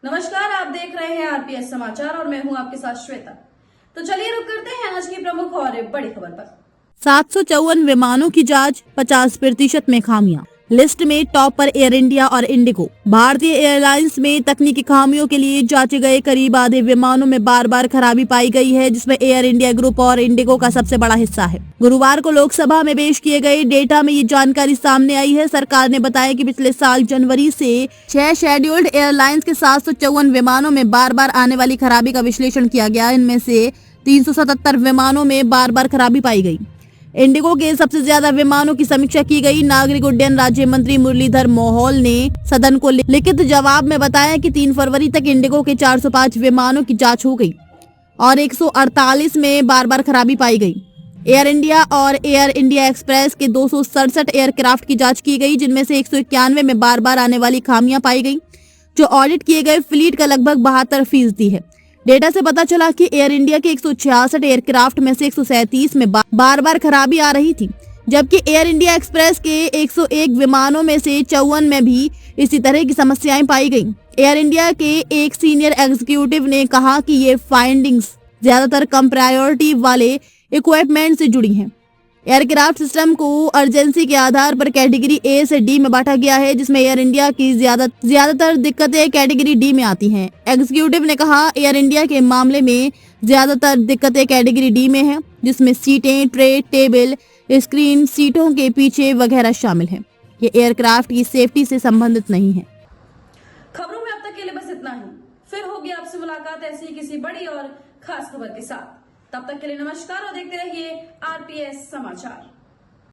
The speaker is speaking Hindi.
नमस्कार, आप देख रहे हैं आरपीएस समाचार और मैं हूं आपके साथ श्वेता। तो चलिए रुक करते हैं आज की प्रमुख और बड़ी खबर पर। 754 विमानों की जांच, 50% में खामियां। लिस्ट में टॉप पर एयर इंडिया और इंडिगो। भारतीय एयरलाइंस में तकनीकी खामियों के लिए जांचे गए करीब आधे विमानों में बार बार खराबी पाई गई है, जिसमें एयर इंडिया ग्रुप और इंडिगो का सबसे बड़ा हिस्सा है। गुरुवार को लोकसभा में पेश किए गए डेटा में ये जानकारी सामने आई है। सरकार ने बताया कि पिछले साल जनवरी से 6 शेड्यूल्ड एयरलाइंस के 754 विमानों में बार बार आने वाली खराबी का विश्लेषण किया गया। इनमें से 377 विमानों में बार बार खराबी पाई गई। इंडिगो के सबसे ज्यादा विमानों की समीक्षा की गई। नागरिक उड्डयन राज्य मंत्री मुरलीधर मोहोल ने सदन को लिखित जवाब में बताया कि 3 फरवरी तक इंडिगो के 405 विमानों की जांच हो गई और 148 में बार बार खराबी पाई गई। एयर इंडिया और एयर इंडिया एक्सप्रेस के 267 एयरक्राफ्ट की जांच की गई, जिनमें से 191 में बार बार आने वाली खामियां पाई गई, जो ऑडिट किए गए फ्लीट का लगभग 72% है। डेटा से पता चला कि एयर इंडिया के 166 एयरक्राफ्ट में से 137 में बार बार खराबी आ रही थी, जबकि एयर इंडिया एक्सप्रेस के 101 विमानों में से 54 में भी इसी तरह की समस्याएं पाई गई। एयर इंडिया के एक सीनियर एग्जीक्यूटिव ने कहा कि ये फाइंडिंग्स ज्यादातर कम प्रायोरिटी वाले इक्विपमेंट से जुड़ी हैं। एयरक्राफ्ट सिस्टम को अर्जेंसी के आधार पर कैटेगरी ए से डी में बांटा गया है, जिसमें एयर इंडिया की ज्यादातर दिक्कतें कैटेगरी डी में आती हैं। एग्जीक्यूटिव ने कहा, एयर इंडिया के मामले में ज्यादातर दिक्कतें कैटेगरी डी में हैं, जिसमें सीटें, ट्रे, टेबल, स्क्रीन, सीटों के पीछे वगैरह शामिल हैं। ये एयरक्राफ्ट की सेफ्टी से संबंधित नहीं है। खबरों में अब तक के लिए बस इतना ही। फिर होगी आपसे मुलाकात ऐसी किसी बड़ी और खास खबर के साथ। तब तक के लिए नमस्कार और देखते रहिए आरपीएस समाचार।